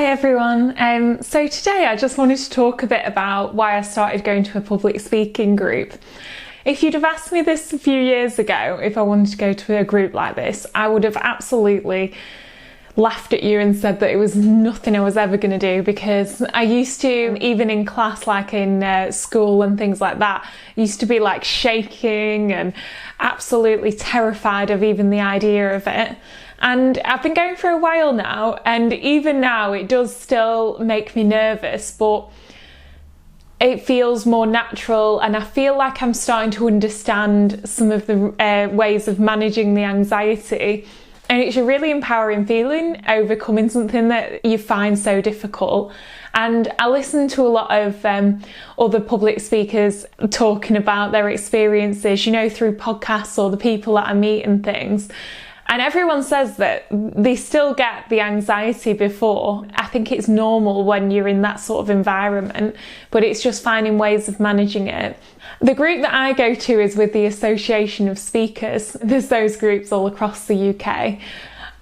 Hi everyone. So today I just wanted to talk a bit about why I started going to a public speaking group. If you'd have asked me this a few years ago, if I wanted to go to a group like this, I would have absolutely laughed at you and said that it was nothing I was ever going to do, because I used to, even in class, like in school and things like that, used to be like shaking and absolutely terrified of even the idea of it. And I've been going for a while now, and even now it does still make me nervous, but it feels more natural, and I feel like I'm starting to understand some of the ways of managing the anxiety. And it's a really empowering feeling, overcoming something that you find so difficult. And I listen to a lot of other public speakers talking about their experiences, you know, through podcasts or the people that I meet and things. And everyone says that they still get the anxiety before. I think it's normal when you're in that sort of environment, but it's just finding ways of managing it. The group that I go to is with the Association of Speakers. There's those groups all across the UK.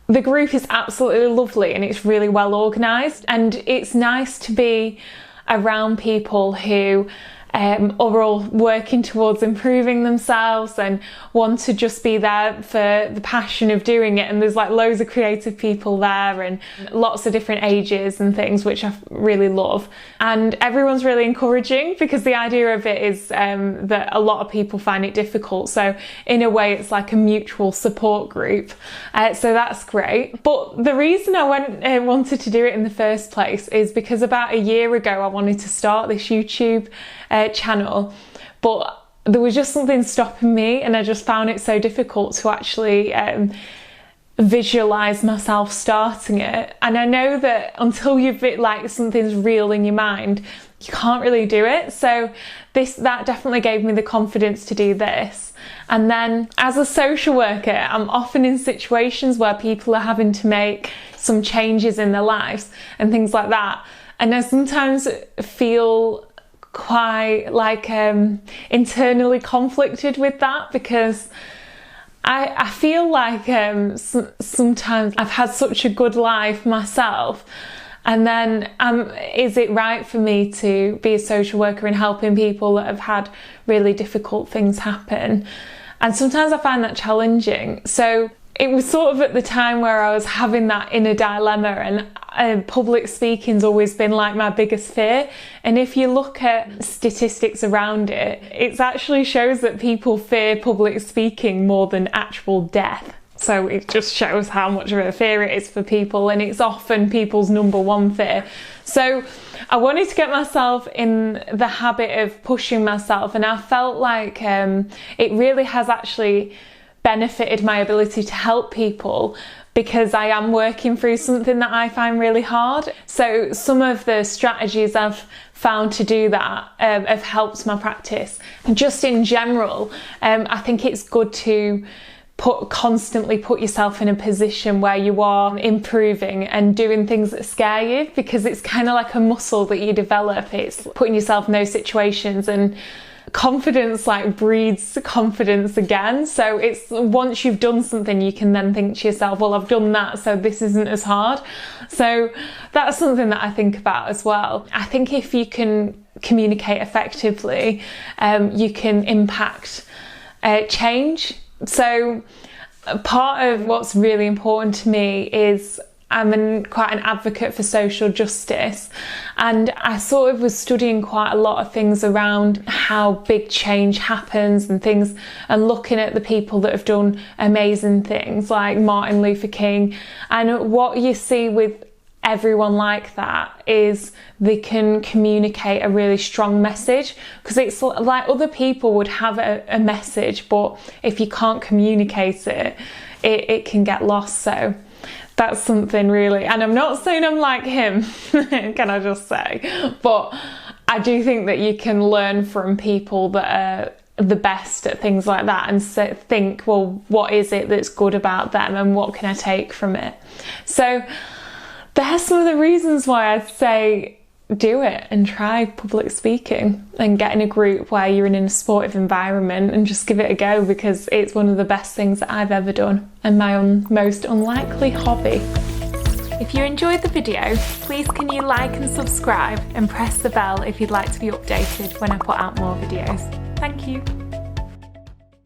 The group is absolutely lovely and it's really well organised, and it's nice to be around people who are all working towards improving themselves and want to just be there for the passion of doing it. And there's like loads of creative people there and lots of different ages and things, which I really love. And everyone's really encouraging, because the idea of it is that a lot of people find it difficult. So in a way, it's like a mutual support group. So that's great. But the reason I wanted to do it in the first place is because about a year ago, I wanted to start this YouTube channel, but there was just something stopping me, and I just found it so difficult to actually visualize myself starting it. And I know that until you've like something's real in your mind, you can't really do it. So that definitely gave me the confidence to do this. And then as a social worker, I'm often in situations where people are having to make some changes in their lives and things like that, and I sometimes feel quite like internally conflicted with that, because I feel like sometimes I've had such a good life myself, and then is it right for me to be a social worker and helping people that have had really difficult things happen? And sometimes I find that challenging. So it was sort of at the time where I was having that inner dilemma, and public speaking's always been like my biggest fear. And if you look at statistics around it, it actually shows that people fear public speaking more than actual death. So it just shows how much of a fear it is for people, and it's often people's number one fear. So I wanted to get myself in the habit of pushing myself, and I felt like it really has actually benefited my ability to help people, because I am working through something that I find really hard. So some of the strategies I've found to do that have helped my practice. And just in general, I think it's good to constantly put yourself in a position where you are improving and doing things that scare you, because it's kind of like a muscle that you develop. It's putting yourself in those situations, and confidence like breeds confidence again. So it's once you've done something, you can then think to yourself, well, I've done that, so this isn't as hard. So that's something that I think about as well. I think if you can communicate effectively, you can impact change. So part of what's really important to me is I'm quite an advocate for social justice, and I sort of was studying quite a lot of things around how big change happens and things, and looking at the people that have done amazing things like Martin Luther King. And what you see with everyone like that is they can communicate a really strong message, because it's like other people would have a message, but if you can't communicate it, it can get lost. So that's something really, and I'm not saying I'm like him, can I just say, but I do think that you can learn from people that are the best at things like that, and think, well, what is it that's good about them and what can I take from it? So there's some of the reasons why I'd say do it and try public speaking, and get in a group where you're in a supportive environment and just give it a go, because it's one of the best things that I've ever done, and my most unlikely hobby. If you enjoyed the video, please can you like and subscribe and press the bell if you'd like to be updated when I put out more videos. Thank you.